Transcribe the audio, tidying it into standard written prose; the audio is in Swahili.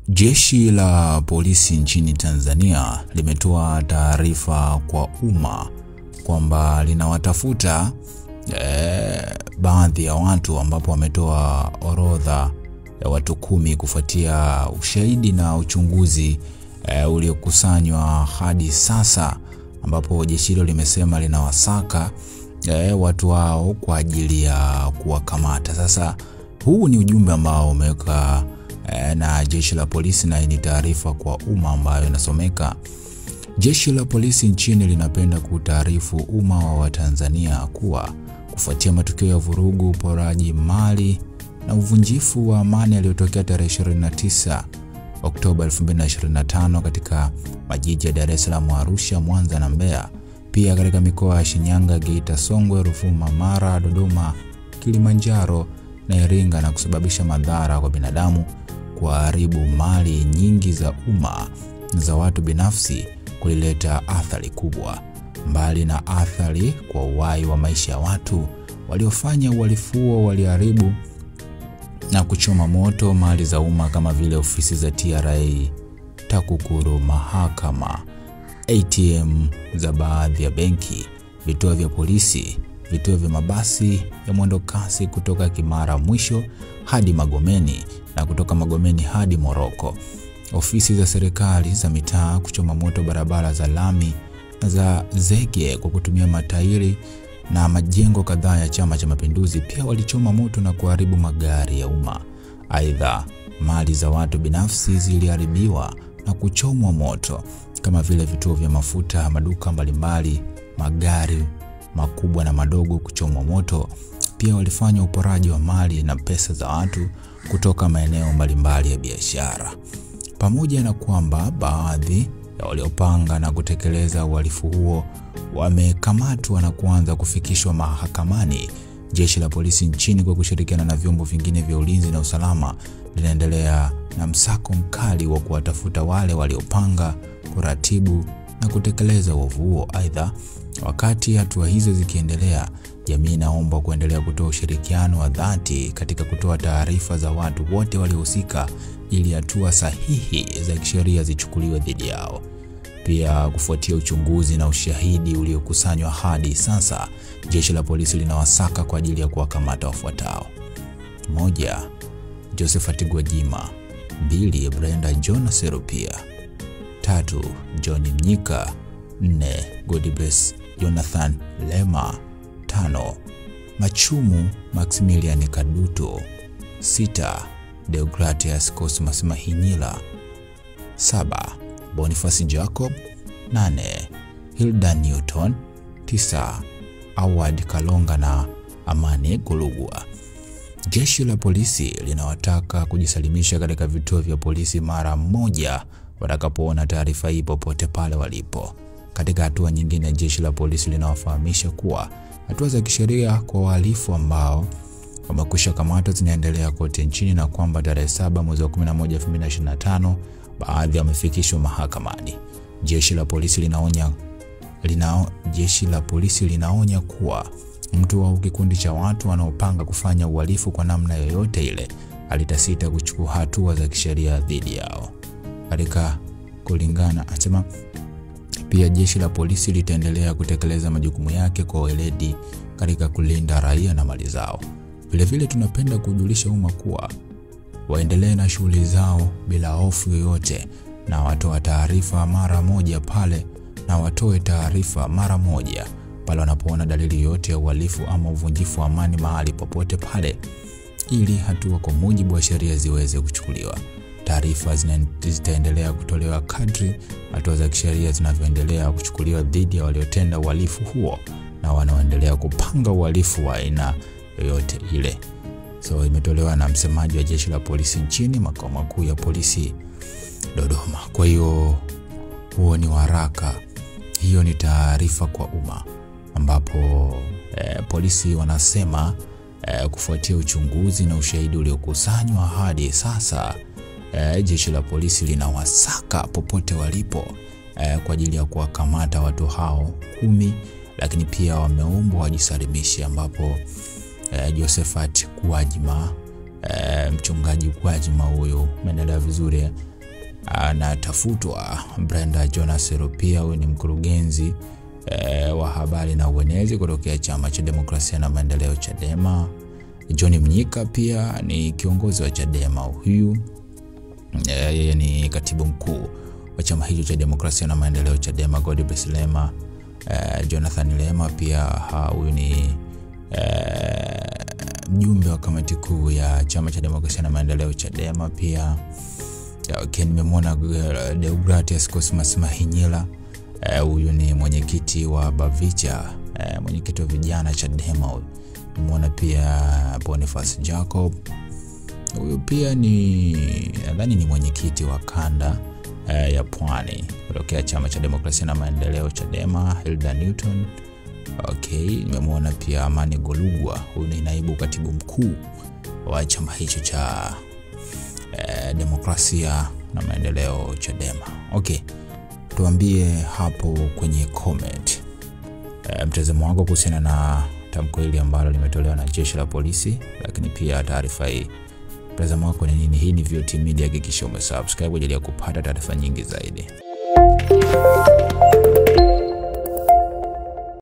Jeshi la polisi nchini Tanzania limetoa taarifa kwa umma kwamba linawatafuta baadhi ya watu, ambapo wametoa orodha ya watu 10 kufuatia ushahidi na uchunguzi uliokusanywa hadi sasa, ambapo jeshi hilo limesema linawasaka watu hao kwa ajili ya kuwakamata. Sasa huu ni ujumbe ambao umeweka na jeshi la polisi, na ni taarifa kwa umma ambayo inasomeka: jeshi la polisi nchini linapenda kutaarifu umma wa Watanzania kuwa kufuatia matukio ya vurugu, uporaji mali na uvunjifu wa amani yaliyotokea tarehe 29 Oktoba 2025 katika majiji ya Dar es Salaam, Arusha, Mwanza na Mbeya, pia katika mikoa ya Shinyanga, Geita, Songwe, Ruvuma, Mara, Dodoma, Kilimanjaro na Iringa, na kusababisha madhara kwa binadamu, kuharibu mali nyingi za umma za watu binafsi, kulileta athari kubwa. Mbali na athari kwa uhai wa maisha ya watu, waliofanya uhalifu huo waliharibu na kuchoma moto mali za umma kama vile ofisi za TRA, TAKUKURU, mahakama, ATM za baadhi ya benki, vituo vya polisi, vituo vya mabasi ya mwendo kasi kutoka Kimara Mwisho hadi Magomeni na kutoka Magomeni hadi Moroko, ofisi za serikali za mitaa, kuchoma moto barabara za lami na za zege kwa kutumia matairi, na majengo kadhaa ya Chama cha Mapinduzi pia walichoma moto na kuharibu magari ya umma. Aidha, mali za watu binafsi ziliharibiwa na kuchomwa moto kama vile vituo vya mafuta, maduka mbalimbali, magari makubwa na madogo kuchomwa moto. Pia walifanya uporaji wa mali na pesa za watu kutoka maeneo mbalimbali ya biashara. Pamoja na kwamba baadhi ya waliopanga na kutekeleza uhalifu huo wamekamatwa na kuanza kufikishwa mahakamani, jeshi la polisi nchini kwa kushirikiana na vyombo vingine vya ulinzi na usalama linaendelea na msako mkali wa kuwatafuta wale waliopanga, kuratibu na kutekeleza uovu huo. Aidha, wakati hatua hizo zikiendelea, jamii inaomba kuendelea kutoa ushirikiano wa dhati katika kutoa taarifa za watu wote waliohusika ili hatua sahihi za kisheria zichukuliwe dhidi yao. Pia kufuatia uchunguzi na ushahidi uliokusanywa hadi sasa, jeshi la polisi linawasaka kwa ajili ya kuwakamata wafuatao: 1. Josephat Gwajima; 2. Brenda John Serupia; 3. John Mnyika; 4. Godbless Jonathan Lema; 5. Machumu Maximilian Kaduto; 6. Deogratias Cosmas Mahinyila; 7. Boniface Jacob; 8. Hilda Newton; 9. Awad Kalonga na Amani Golugwa. Jeshi la polisi linawataka kujisalimisha katika vituo vya polisi mara moja watakapoona taarifa hii popote pale walipo. Katika hatua nyingine, jeshi la polisi linawafahamisha kuwa hatua za kisheria kwa wahalifu ambao wamekwisha kamatwa zinaendelea kote nchini, na kwamba tarehe 7 mwezi wa 11 2025 baadhi wamefikishwa mahakamani. Jeshi la polisi linaonya kuwa mtu au kikundi cha watu wanaopanga kufanya uhalifu kwa namna yoyote ile alitasita kuchukua hatua za kisheria dhidi yao. Katika kulingana, asema pia jeshi la polisi litaendelea kutekeleza majukumu yake kwa weledi katika kulinda raia na mali zao. Vile tunapenda kujulisha umma kuwa waendelee na shughuli zao bila hofu yoyote, na watoe taarifa mara moja pale wanapoona dalili yoyote ya uhalifu ama uvunjifu wa amani mahali popote pale, ili hatua kwa mujibu wa sheria ziweze kuchukuliwa. Taarifa zitaendelea kutolewa kadri hatua za kisheria zinavyoendelea kuchukuliwa dhidi ya waliotenda uhalifu huo na wanaoendelea kupanga uhalifu wa aina yoyote ile. So imetolewa na msemaji wa jeshi la polisi nchini, makao makuu ya polisi Dodoma. Kwa hiyo huo ni waraka, hiyo ni taarifa kwa umma, ambapo polisi wanasema kufuatia uchunguzi na ushahidi uliokusanywa hadi sasa, jeshi la polisi linawasaka popote walipo kwa ajili ya kuwakamata watu hao 10, lakini pia wameombwa wajisalimishe, ambapo Josephat Gwajima, mchungaji Gwajima huyo umeelewa vizuri. Anatafutwa Brenda Jonas Rupia, huyu ni mkurugenzi wa habari na uenezi kutoka Chama cha Demokrasia na Maendeleo Chadema. John Mnyika pia ni kiongozi wa Chadema, huyu yeye ni katibu mkuu wa chama hicho cha Demokrasia na Maendeleo Chadema. Godbless Lema, Jonathan Lema pia huyu ni mjumbe wa kamati kuu ya Chama cha Demokrasia na Maendeleo Chadema pia. Nimemwona Deogratias Cosmas Mahinyila, huyu ni mwenyekiti wa Bavicha, mwenyekiti wa vijana Chadema. Nimemwona pia Boniface Jacob, huyu pia nadhani ni mwenyekiti wa kanda ya Pwani kutoka Chama cha Demokrasia na Maendeleo Chadema. Hilda Newton. Nimemwona pia Amani Golugwa, huyu ni naibu katibu mkuu wa chama hicho cha Demokrasia na Maendeleo Chadema. Tuambie hapo kwenye comment mtazamo wako kuhusiana na tamko hili ambalo limetolewa na jeshi la polisi, lakini pia taarifa hii. Mtazamo wako ni nini? Hii ni VOT Media, hakikisha umesubscribe kwa ajili ya kupata taarifa nyingi zaidi.